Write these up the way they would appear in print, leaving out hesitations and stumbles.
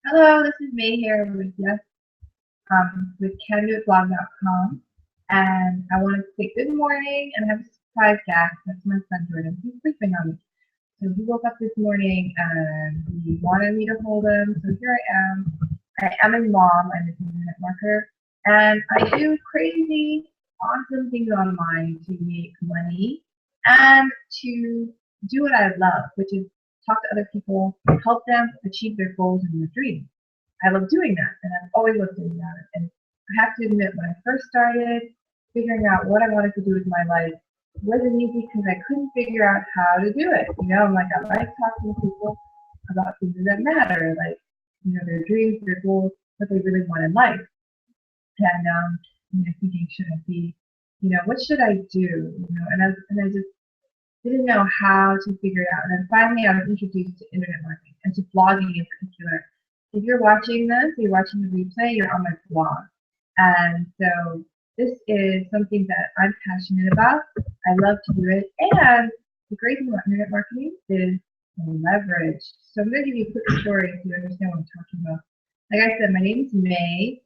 Hello, this is May here with you with CanDoItBlog.com, and I wanted to say good morning and have a surprise guest. That's my son Jordan. He's sleeping on me. So he woke up this morning and he wanted me to hold him. So here I am. I am a mom. I'm an internet marketer, and I do crazy, awesome things online to make money and to do what I love, which is talk to other people, help them achieve their goals and their dreams. I love doing that, and I've always loved doing that. And I have to admit, when I first started figuring out what I wanted to do with my life, it wasn't easy because I couldn't figure out how to do it. I'm like, I like talking to people about things that matter, like, their dreams, their goals, what they really want in life. And, thinking, should I be, what should I do? And I just didn't know how to figure it out. And then finally, I was introduced to internet marketing and to blogging in particular. If you're watching this, you're watching the replay, you're on my blog. And so this is something that I'm passionate about. I love to do it. And the great thing about internet marketing is leverage. So I'm going to give you a quick story so you understand what I'm talking about. Like I said, my name is May,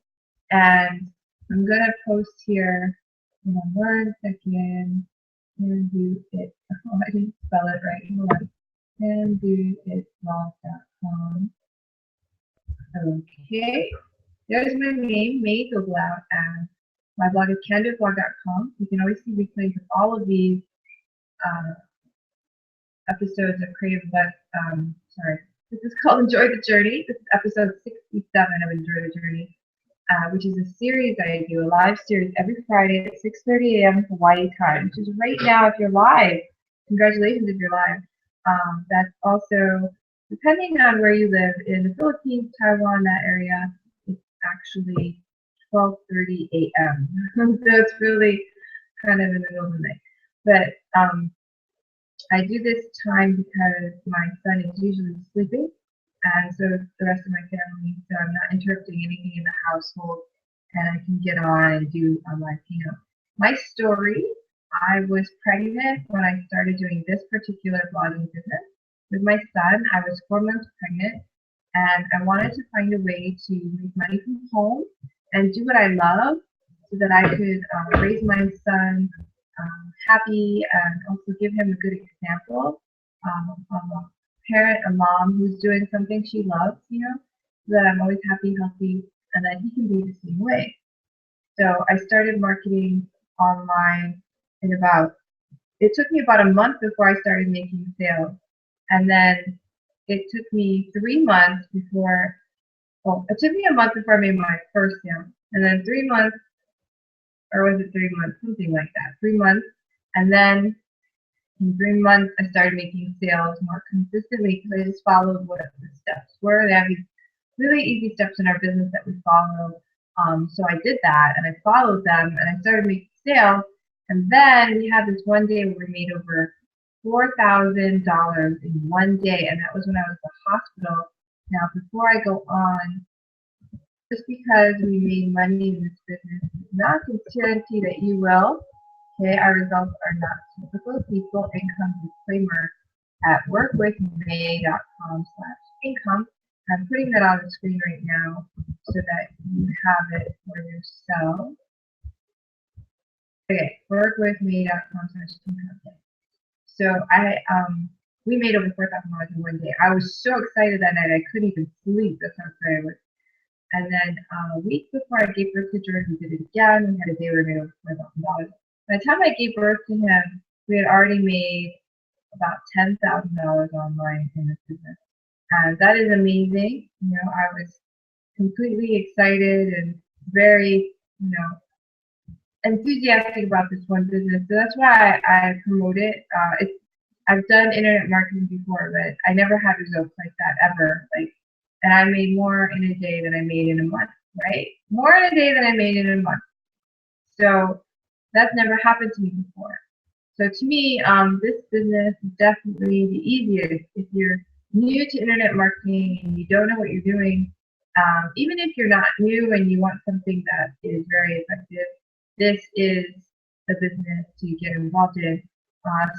and I'm going to post here. Hold on 1 second. And do it. Oh, I didn't spell it right. Hold on. CanDoItBlog.com. Okay. There's my name, May Goblau, and my blog is CanDoItBlog.com. You can always see replays of all of these uh, episodes of Creative Buzz. Sorry. This is called Enjoy the Journey. This is episode 67 of Enjoy the Journey, which is a series I do, a live series every Friday at 6:30 a.m. Hawaii time, which is right now if you're live. Congratulations if you're live. That's also, depending on where you live, in the Philippines, Taiwan, that area, it's actually 12:30 a.m. So it's really kind of in the middle of the night. But I do this time because my son is usually sleeping, and so is the rest of my family, so I'm not interrupting anything in the household, and I can get on and do live keynote. My story, I was pregnant when I started doing this particular blogging business. With my son, I was 4 months pregnant, and I wanted to find a way to make money from home and do what I love so that I could raise my son happy and also give him a good example of a parent, a mom who's doing something she loves, so that I'm always happy, healthy, and that he can be the same way. So I started marketing online it took me about a month before I started making sales. And then it took me 3 months it took me a month before I made my first sale. And then 3 months, or was it 3 months? Something like that. 3 months. And then in 3 months, I started making sales more consistently because I just followed what the steps were. They have these really easy steps in our business that we follow. So I did that and I followed them and I started making sales. And then we had this one day where we made over $4,000 in one day, and that was when I was at the hospital. Now, before I go on, just because we made money in this business is not a guarantee that you will. Okay, our results are not typical people. Income disclaimer at workwithmay.com/income. I'm putting that on the screen right now so that you have it for yourself. Okay, workwithmay.com/income. So we made over $4,000 in one day. I was so excited that night I couldn't even sleep. That's how excited I was. And then a week before I gave birth to Jordan, we did it again. We had a day where we made over $4,000. By the time I gave birth to him, we had already made about $10,000 online in this business. And that is amazing. I was completely excited and very, enthusiastic about this one business. So that's why I promote it. I've done internet marketing before, but I never had results like that ever. And I made more in a day than I made in a month, right? More in a day than I made in a month. So that's never happened to me before. So to me, this business is definitely the easiest. If you're new to internet marketing and you don't know what you're doing, even if you're not new and you want something that is very effective, this is a business to get involved in.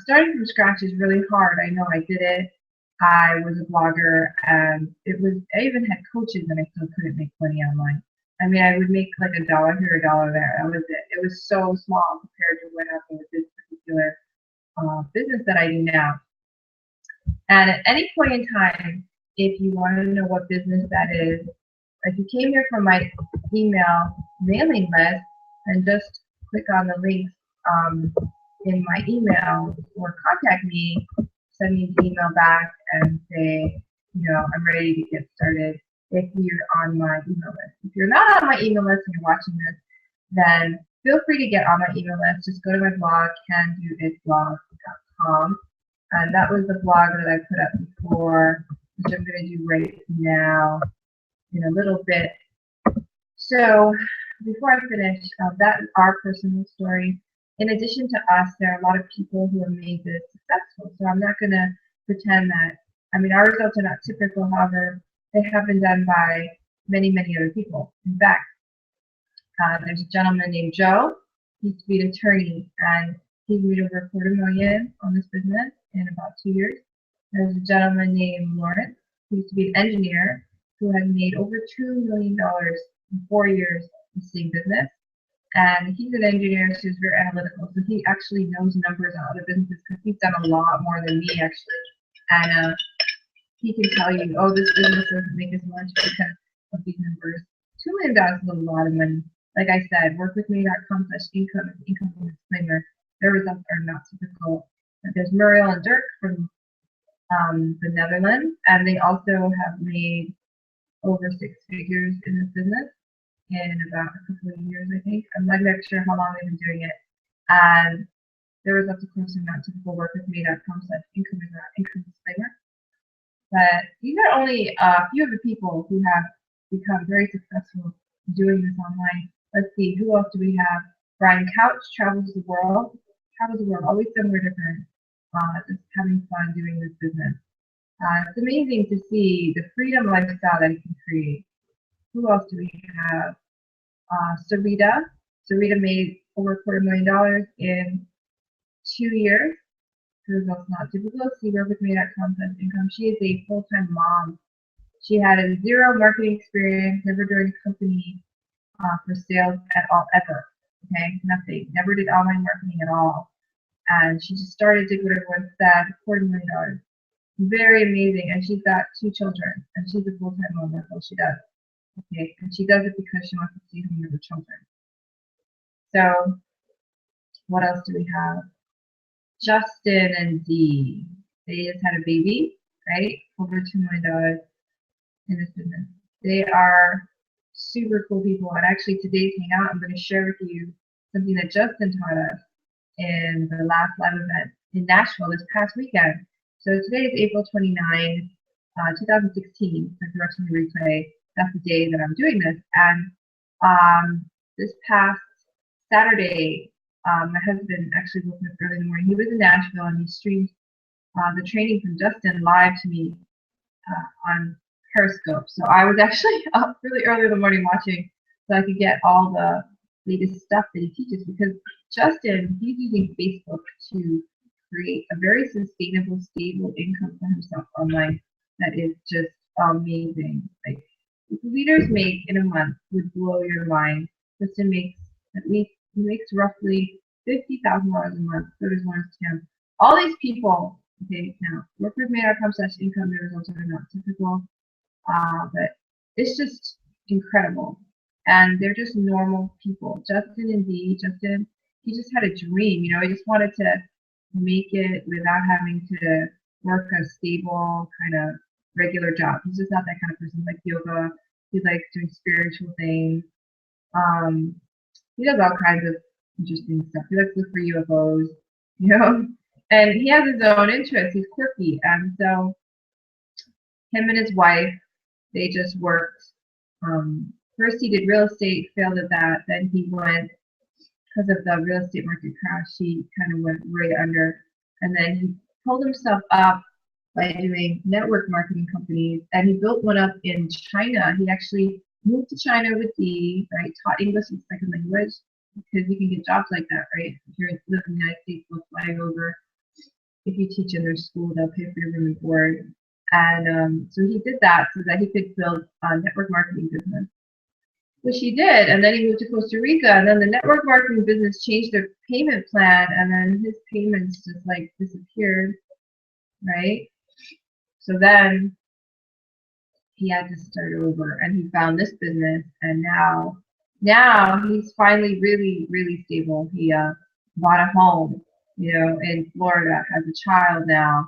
Starting from scratch is really hard. I know I did it. I was a blogger, and I even had coaches, and I still couldn't make money online. I mean, I would make like a dollar here, a dollar there. That was it. It was so small compared to what happened with this particular business that I do now. And at any point in time, if you want to know what business that is, if you came here from my email mailing list and just click on the links in my email or contact me, send me an email back and say, I'm ready to get started if you're on my email list. If you're not on my email list and you're watching this, then feel free to get on my email list. Just go to my blog, candoitblog.com. And that was the blog that I put up before, which I'm going to do right now in a little bit. So before I finish, that is our personal story. In addition to us, there are a lot of people who have made this successful. So I'm not going to pretend that, our results are not typical. However, they have been done by many, many other people. In fact, there's a gentleman named Joe. He used to be an attorney, and he's made over $250,000 on this business in about 2 years. There's a gentleman named Lawrence, who used to be an engineer, who has made over $2 million in 4 years in the same business. And he's an engineer, so he's very analytical. So he actually knows numbers on other businesses because he's done a lot more than me, actually. And he can tell you, oh, this business doesn't make as much because of these numbers. $2 million is a lot of money. Like I said, workwithme.com/income is income disclaimer. Their results are not typical. There's Muriel and Dirk from the Netherlands, and they also have made over 6 figures in this business in about a couple of years, I think. I'm not sure how long they've been doing it. And their results, of course, are not typical. Workwithme.com/income is not income disclaimer. But these are only a few of the people who have become very successful doing this online. Let's see, who else do we have? Brian Couch travels the world, always somewhere different, just having fun doing this business. It's amazing to see the freedom lifestyle that he can create. Who else do we have? Sarita. Sarita made over $250,000 in 2 years. Her results not typical. See workwithme.com/income. She is a full-time mom. She had a zero marketing experience, never joined a company for sales at all, ever. Okay, nothing. Never did online marketing at all. And she just started, did what everyone said, $40 million. Very amazing. And she's got 2 children, and she's a full-time mom. That's all she does. Okay, and she does it because she wants to see home with the children. So, what else do we have? Justin and Dee. They just had a baby, right? Over $2 million in this business. They are super cool people. And actually, today's hangout, I'm going to share with you something that Justin taught us in the last live event in Nashville this past weekend. So today is April 29, 2016. So if you're watching the replay, that's the day that I'm doing this. And this past Saturday, my husband actually woke up early in the morning. He was in Nashville, and he streamed the training from Justin live to me on Periscope. So I was actually up really early in the morning watching so I could get all the latest stuff that he teaches, because Justin, he's using Facebook to create a very sustainable, stable income for himself online that is just amazing. Like, what leaders make in a month would blow your mind. Justin makes he makes roughly $50,000 a month. So does Lawrence Kim. All these people, okay, now workwithme.com/income, their results are not typical, but it's just incredible. And they're just normal people. Justin and Dee, he just had a dream, he just wanted to make it without having to work a stable kind of regular job. He's just not that kind of person. He likes yoga, he likes doing spiritual things. He does all kinds of interesting stuff. He likes to look for UFOs, and he has his own interests. He's quirky, and so him and his wife, they just worked. First he did real estate, failed at that. Then he went, because of the real estate market crash, he kind of went right under. And then he pulled himself up by doing network marketing companies, and he built one up in China. He actually moved to China with Dee, right? Taught English as a second language, because you can get jobs like that, right? If you live in the United States, they'll fly over. If you teach in their school, they'll pay for your room and board. And so he did that so that he could build a network marketing business, which he did. And then he moved to Costa Rica, and then the network marketing business changed their payment plan, and then his payments just like disappeared, right? So then he had to start over, and he found this business, and now he's finally really stable. He bought a home, in Florida, has a child now.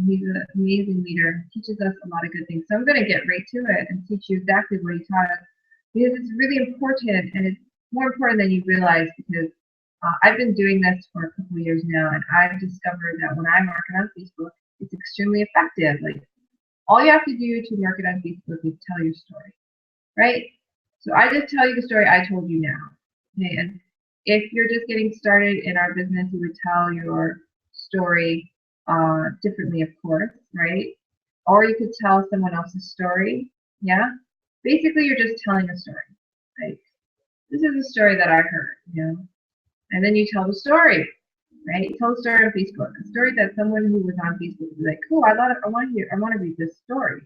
He's an amazing leader, teaches us a lot of good things. So I'm going to get right to it and teach you exactly what he taught us, because it's really important, and it's more important than you realize, because I've been doing this for a couple of years now, and I've discovered that when I market on Facebook, it's extremely effective. Like, all you have to do to market on Facebook is tell your story, right? So I just tell you the story I told you now. Okay, and if you're just getting started in our business, you would tell your story differently, of course, right? Or you could tell someone else's story. Yeah, basically you're just telling a story. Like, this is a story that I heard, and then you tell the story, right? You tell a story on Facebook, a story that someone who was on Facebook would be like, cool, I want to read this story.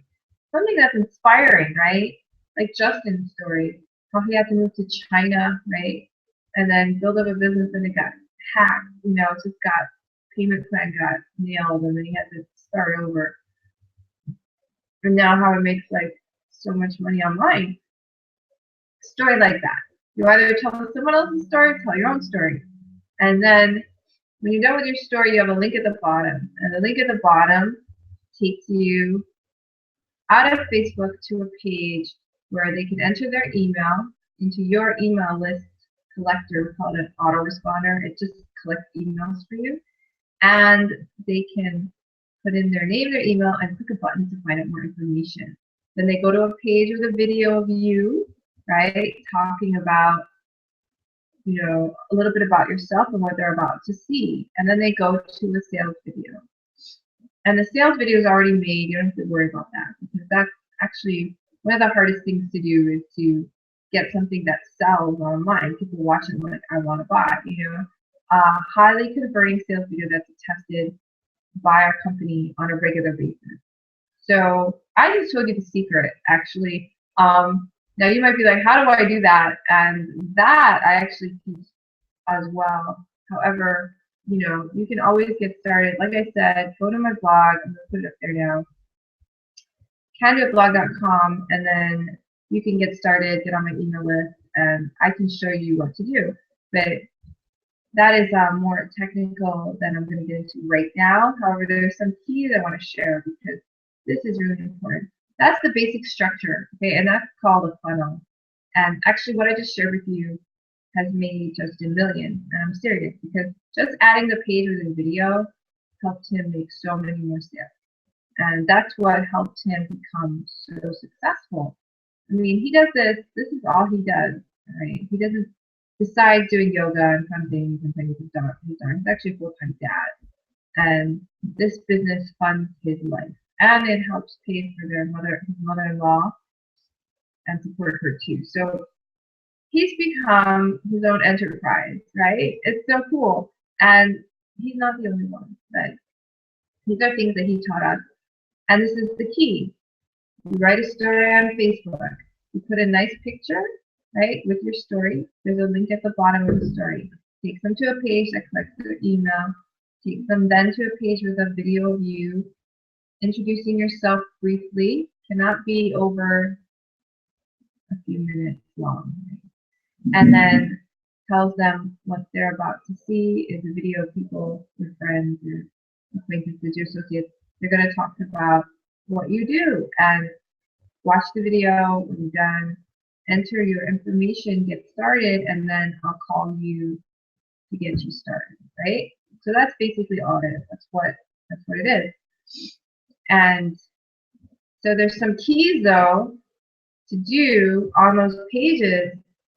Something that's inspiring, right? Like Justin's story, how he had to move to China, right? And then build up a business, and it got hacked, just got payment plan got nailed, and then he had to start over. And now how it makes like so much money online. Story like that. You either tell someone else's story or tell your own story. And then when you're done with your story, you have a link at the bottom. And the link at the bottom takes you out of Facebook to a page where they can enter their email into your email list collector. We call it an autoresponder. It just collects emails for you. And they can put in their name, their email, and click a button to find out more information. Then they go to a page with a video of you, right, talking about, a little bit about yourself and what they're about to see. And then they go to a sales video. And the sales video is already made. You don't have to worry about that, because that's actually one of the hardest things to do, is to get something that sells online. People watch it like, I want to buy, highly converting sales video that's tested by our company on a regular basis. So I just told you the secret, actually. Now you might be like, how do I do that? And that I actually teach as well. However, you can always get started. Like I said, go to my blog. I'm going to put it up there now. CanDoItBlog.com, and then you can get started, get on my email list, and I can show you what to do. But that is more technical than I'm going to get into right now. However, there's some keys I want to share, because this is really important. That's the basic structure, okay, and that's called a funnel. And actually, what I just shared with you has made Justin millions, and I'm serious, because just adding the page with a video helped him make so many more sales, and that's what helped him become so successful. I mean, he does this. This is all he does, right? He doesn't, besides doing yoga and fun things and things he's done. He's actually a full-time dad, and this business funds his life, and it helps pay for his mother-in-law, and support her too. So he's become his own enterprise, right? It's so cool. And he's not the only one, but these are things that he taught us. And this is the key. You write a story on Facebook. You put a nice picture, right, with your story. There's a link at the bottom of the story. Takes them to a page that collects their email. Takes them then to a page with a video of you introducing yourself briefly. Cannot be over a few minutes long. And then tells them what they're about to see is a video of people, your friends, your acquaintances, your associates. They're going to talk about what you do, and watch the video. When you're done, enter your information, get started, and then I'll call you to get you started, right? So that's basically all it is. That's what it is. And so there's some keys, though, to do on those pages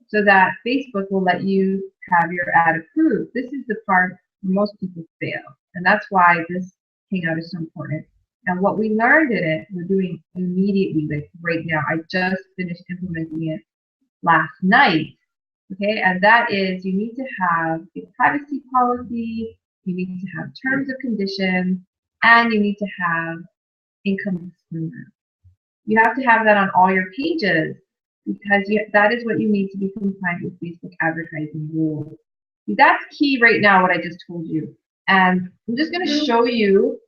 so that Facebook will let you have your ad approved. This is the part where most people fail, and that's why this Hangout is so important. And what we learned in it, we're doing immediately, like right now. I just finished implementing it last night, okay? And that is, you need to have a privacy policy, you need to have terms of conditions, and you need to have income disclaimer. You have to have that on all your pages because that is what you need to be compliant with Facebook advertising rules. That's key right now, what I just told you. And I'm just going to show you.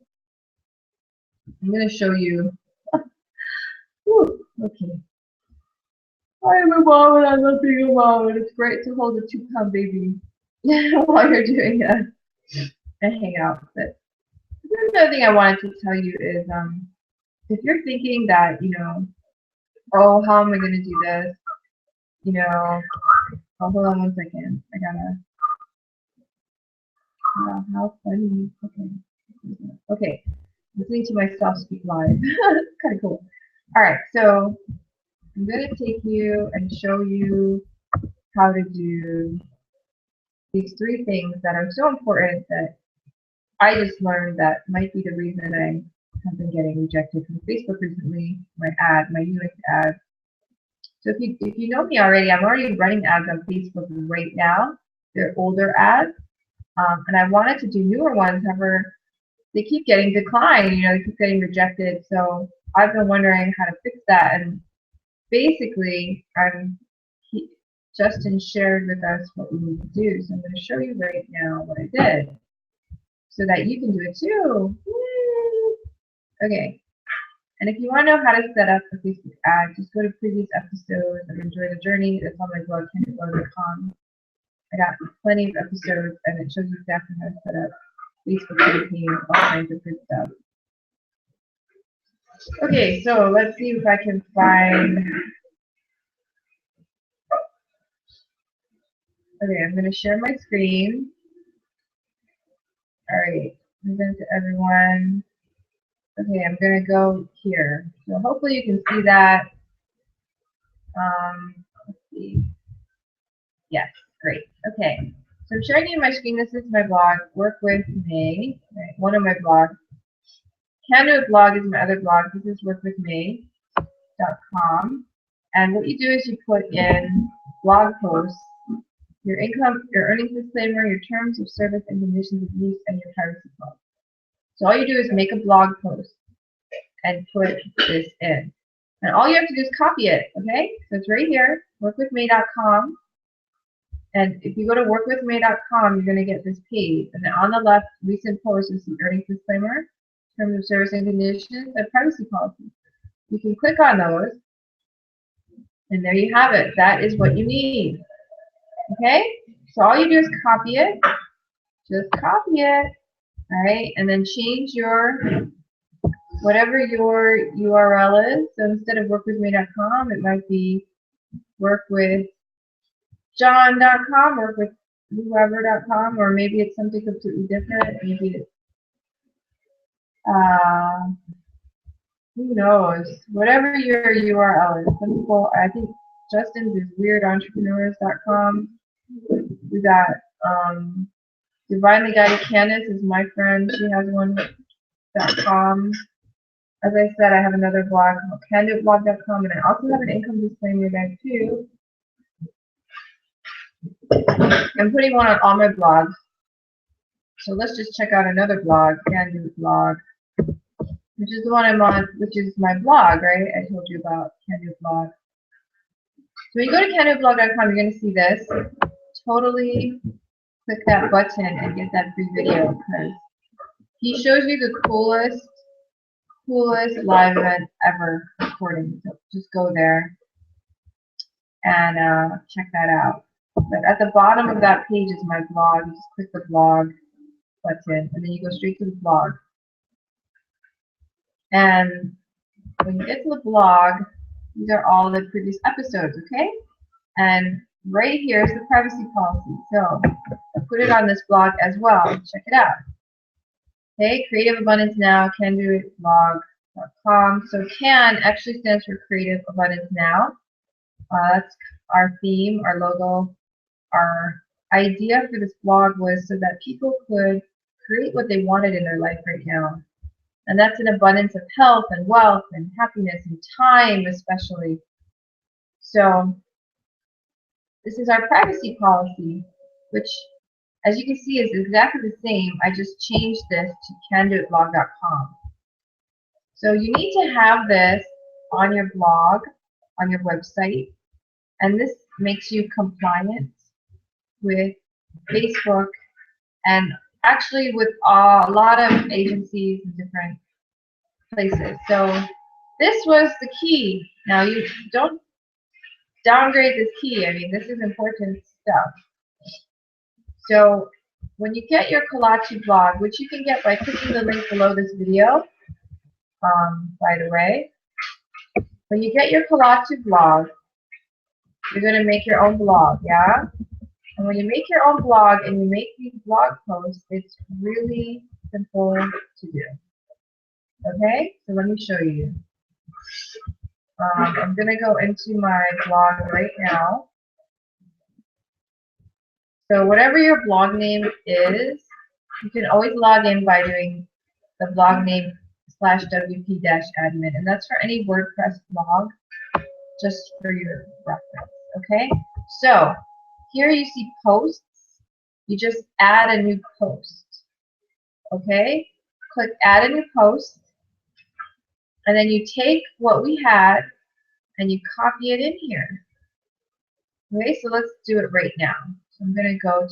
Whew, okay. I am a mom and I love being a mom, and it's great to hold a 2-pound baby while you're doing a hangout. But another thing I wanted to tell you is, if you're thinking that, oh, how am I going to do this? Oh, hold on one second. Wow, how funny. Okay. Listening to myself speak live. Kind of cool. All right, so I'm going to take you and show you how to do these 3 things that are so important that I just learned that might be the reason I have been getting rejected from Facebook recently. My newest ad. So if you know me already, I'm already running ads on Facebook right now. They're older ads, and I wanted to do newer ones. However, they keep getting declined. They keep getting rejected. So I've been wondering how to fix that. And basically, Justin shared with us what we need to do. So I'm going to show you right now what I did, so that you can do it too. Woo! Okay. And if you want to know how to set up a Facebook ad, just go to previous episodes and enjoy the journey. It's on my blog, candyblog.com. I got plenty of episodes, and it shows you exactly how to set up Facebook campaigns, all kinds of good stuff. Okay, so let's see if I can find. Okay, I'm going to share my screen. All right, present to everyone. Okay, I'm going to go here. So hopefully you can see that. Let's see. Yes, great. Okay, so I'm sharing you my screen. This is my blog, Work with May, right, one of my blogs. Can Do It blog is my other blog. This is workwithmay.com. And what you do is you put in blog posts, your income, your earnings disclaimer, your terms of service and conditions of use, and your privacy policy. So all you do is make a blog post and put this in. And all you have to do is copy it, okay? So it's right here, workwithmay.com. And if you go to workwithmay.com, you're going to get this page. And then on the left, recent posts is the earnings disclaimer, terms of service and conditions, and privacy policy. You can click on those, and there you have it. That is what you need. Okay? So all you do is copy it. Just copy it. All right? And then change whatever your URL is. So instead of workwithmay.com, it might be workwithjohn.com, workwithwhoever.com, or maybe it's something completely different. Maybe it's, who knows? Whatever your URL is. Some people, I think Justin's is weirdentrepreneurs.com. We got Divinely Guided Candace is my friend. She has one.com. As I said, I have another blog called candoitblog.com, and I also have an income disclaimer there too. I'm putting one on all my blogs. So let's just check out another blog, Can Do It blog, which is the one I'm on, which is my blog, right? I told you about Can Do It blog. So when you go to candoitblog.com, you're going to see this. Totally click that button and get that free video, because he shows you the coolest live event ever recording. So just go there and check that out. But at the bottom of that page is my blog. You just click the blog button, and then you go straight to the blog. And when you get to the blog, these are all the previous episodes, okay? And right here is the privacy policy. So I put it on this blog as well. Check it out. Okay, Creative Abundance Now, candoitblog.com. So CAN actually stands for Creative Abundance Now. That's our theme, our logo. Our idea for this blog was so that people could create what they wanted in their life right now. And that's an abundance of health and wealth and happiness and time especially. So this is our privacy policy, which, as you can see, is exactly the same. I just changed this to candoitblog.com. So you need to have this on your blog, on your website, and this makes you compliant with Facebook and actually with a lot of agencies and different places. So this was the key. Now you don't downgrade this key. I mean, this is important stuff. So when you get your Kolache blog, which you can get by clicking the link below this video, by the way, when you get your Kolache blog, you're going to make your own blog, yeah? And when you make your own blog and you make these blog posts, it's really simple to do. Okay, so let me show you. I'm going to go into my blog right now. So whatever your blog name is, you can always log in by doing the blog name /wp-admin, and that's for any WordPress blog, just for your reference. Okay, so here you see posts. You just add a new post. Okay, click add a new post, and then you take what we had and you copy it in here. Okay, so let's do it right now. So I'm going to go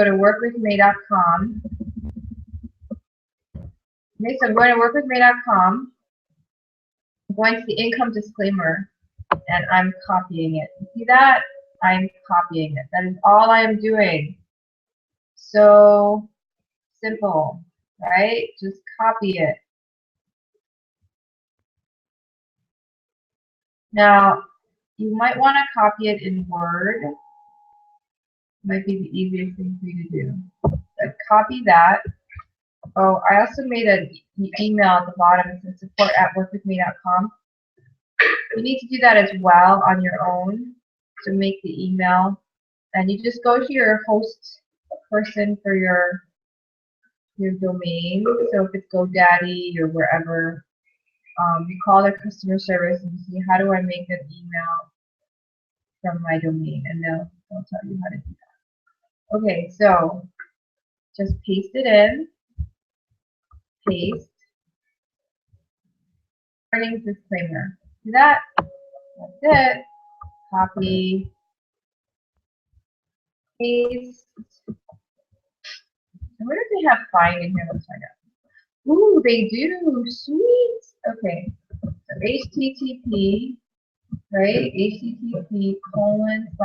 to workwithme.com. Okay, so I'm going to workwithme.com. I'm going to the income disclaimer, and I'm copying it. You see that? I'm copying it. That is all I am doing. So simple, right? Just copy it. Now, you might want to copy it in Word. Might be the easiest thing for you to do. But copy that. Oh, I also made an email at the bottom. It says support@workwithme.com. You need to do that as well on your own to make the email. And you just go to your host person for your domain. So if it's GoDaddy or wherever, you call their customer service and see how do I make an email from my domain, and they'll tell you how to do that. Okay, so just paste it in. Paste. Earnings disclaimer. See that? That's it. Copy. Paste. I wonder if they have find in here. Let's find out. Ooh, they do. Sweet. Okay. So HTTP, right? HTTP : //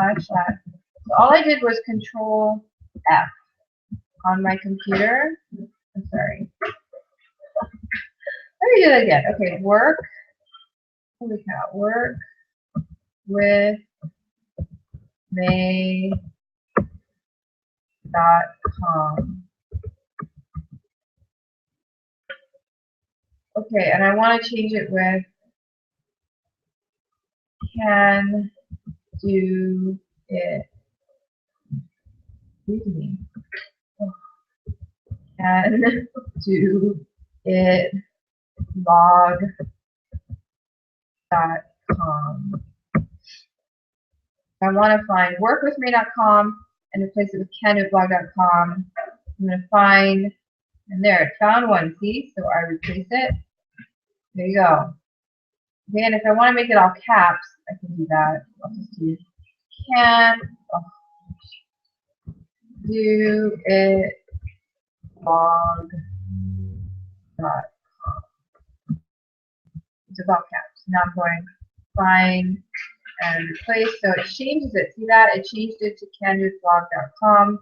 So all I did was Control F on my computer. I'm sorry. Let me do that again. Okay, holy cow, work with May.com. Okay, and I want to change it with can do it. Excuse me. Can do it blog.com. I want to find workwithme.com and replace it with candoitblog.com. I'm going to find, and there, it found one, see? So I replace it. There you go. Okay, and if I want to make it all caps, I can do that. I'll just do can do it blog.com. It's about caps. Now I'm going find and replace. So it changes it. See that? It changed it to candoitblog.com.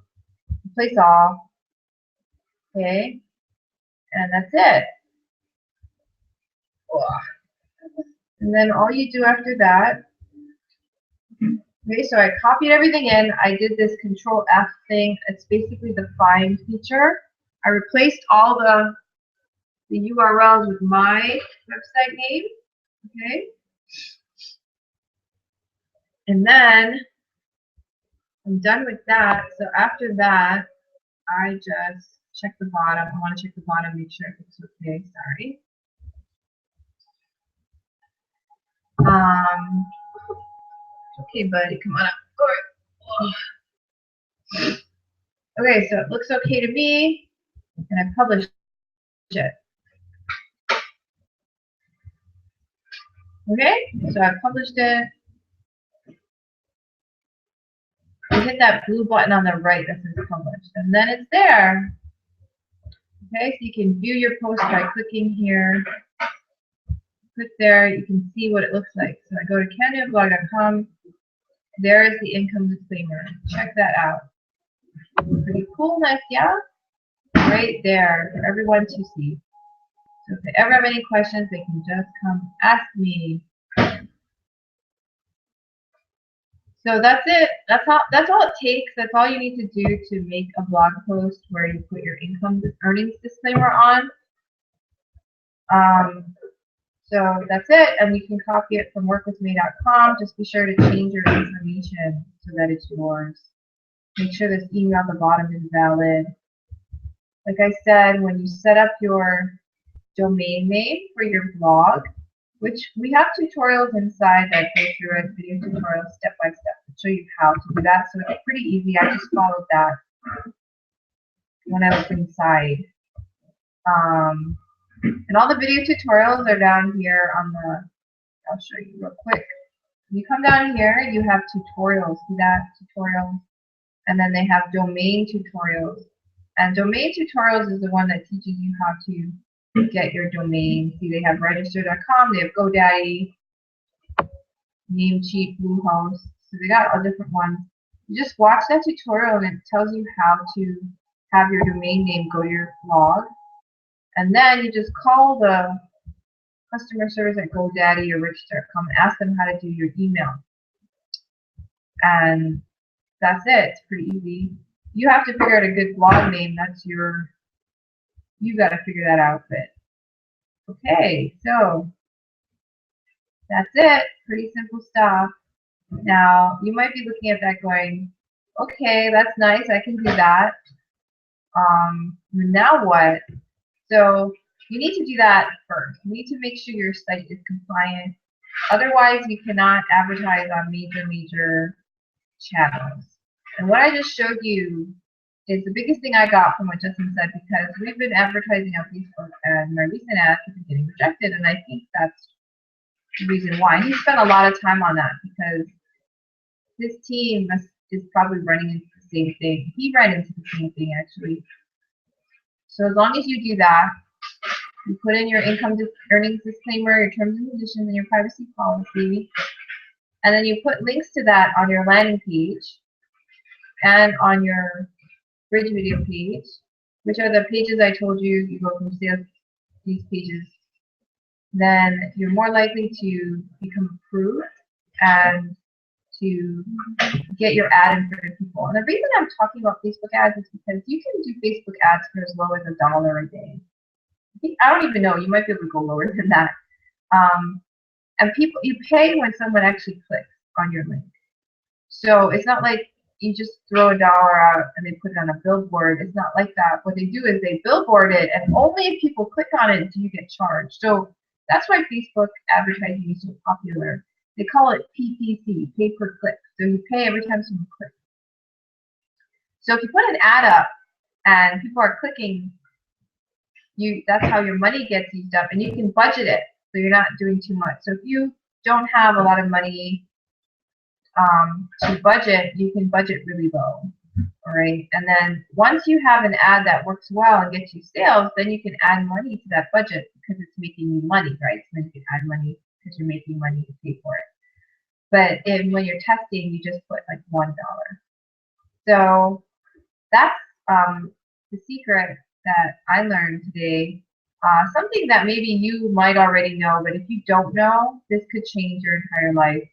Replace all. Okay. And that's it. And then all you do after that, okay, so I copied everything in. I did this Control F thing. It's basically the find feature. I replaced all the URLs with my website name. Okay. And then I'm done with that. So after that, I just check the bottom. I want to check the bottom, make sure it looks okay. Sorry. Okay, buddy, come on up. All right. Okay, so it looks okay to me. and I published it. Okay, so I published it. You hit that blue button on the right that says published, and then it's there. Okay, so you can view your post by clicking here. Click there, you can see what it looks like. So I go to candoblog.com. There is the income disclaimer. Check that out. Pretty cool, nice, yeah? Right there for everyone to see. So if they ever have any questions, they can just come ask me. So that's it. That's all it takes. That's all you need to do to make a blog post where you put your income earnings disclaimer on. So that's it, and you can copy it from workwithme.com. Just be sure to change your information so that it's yours. Make sure this email at the bottom is valid. Like I said, when you set up your domain name for your blog, which we have tutorials inside that go through a video tutorial step by step to show you how to do that. So it's pretty easy. I just followed that when I was inside. And all the video tutorials are down here on the, I'll show you real quick. You come down here, you have tutorials. See that? Tutorials. And then they have domain tutorials. And domain tutorials is the one that teaches you how to get your domain. See, they have register.com, they have GoDaddy, Namecheap, Bluehost. So they got all different ones. You just watch that tutorial and it tells you how to have your domain name go to your blog. And then you just call the customer service at GoDaddy or Rich.com and ask them how to do your email. And that's it. It's pretty easy. You have to figure out a good blog name. That's your, you got to figure that out. But okay, so that's it. Pretty simple stuff. Now, you might be looking at that going, okay, that's nice. I can do that. Now what? So you need to do that first. You need to make sure your site is compliant. Otherwise, you cannot advertise on major channels. And what I just showed you is the biggest thing I got from what Justin said, because we've been advertising on Facebook and my recent ads have been getting rejected, and I think that's the reason why. He spent a lot of time on that because his team is probably running into the same thing. He ran into the same thing, actually. So as long as you do that, you put in your income earnings disclaimer, your terms and conditions, and your privacy policy, and then you put links to that on your landing page and on your bridge video page, which are the pages I told you. You go from sales to these pages, then you're more likely to become approved and to get your ad in front of people. And the reason I'm talking about Facebook ads is because you can do Facebook ads for as low as $1 a day. I don't even know, you might be able to go lower than that. And people, you pay when someone actually clicks on your link. So it's not like you just throw $1 out and they put it on a billboard. It's not like that. What they do is they billboard it, and only if people click on it do you get charged. So that's why Facebook advertising is so popular. They call it PPC, pay per click. So you pay every time someone clicks. So if you put an ad up and people are clicking, that's how your money gets used up, and you can budget it so you're not doing too much. So if you don't have a lot of money to budget, you can budget really low. All right, and then once you have an ad that works well and gets you sales, then you can add money to that budget because it's making you money, right? So then you can add money because you're making money to pay for it. But when you're testing, you just put like $1. So that's the secret that I learned today. Something that maybe you might already know, but if you don't know, this could change your entire life.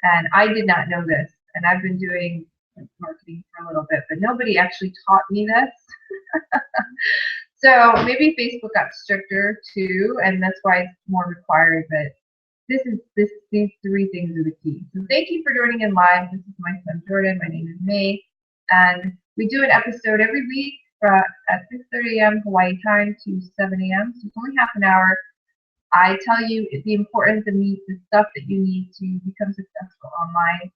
And I did not know this, and I've been doing marketing for a little bit, but nobody actually taught me this. So maybe Facebook got stricter too, and that's why it's more required. But these 3 things are the key. So thank you for joining in live. This is my son Jordan. My name is May, and we do an episode every week at 6:30 a.m. Hawaii time to 7 a.m. So it's only half an hour. I tell you the importance of the stuff that you need to become successful online.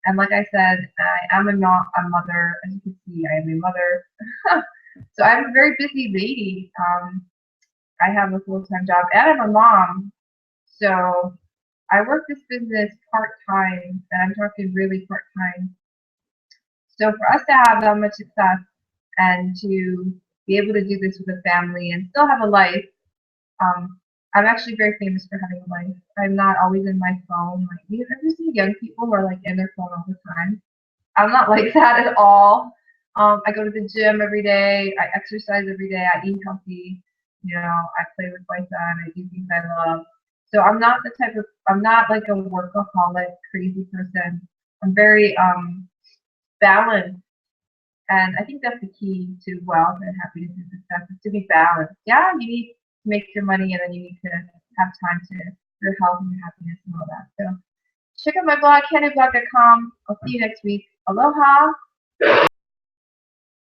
And like I said, I am a mother. As you can see, I am a mother. So I'm a very busy lady. I have a full-time job and I'm a mom. So I work this business part-time, and I'm talking really part-time. So for us to have that much success and to be able to do this with a family and still have a life, um, I'm actually very famous for having a life. I'm not always in my phone. Like, you ever see young people who are like in their phone all the time? I'm not like that at all. I go to the gym every day. I exercise every day. I eat healthy. You know, I play with my son. I do things I love. So I'm not the type of, I'm not like a workaholic, crazy person. I'm very balanced. And I think that's the key to wealth and happiness and success is to be balanced. Yeah, you need to make your money and then you need to have time to for your health and your happiness and all that. So check out my blog, candyblog.com. I'll see you next week. Aloha.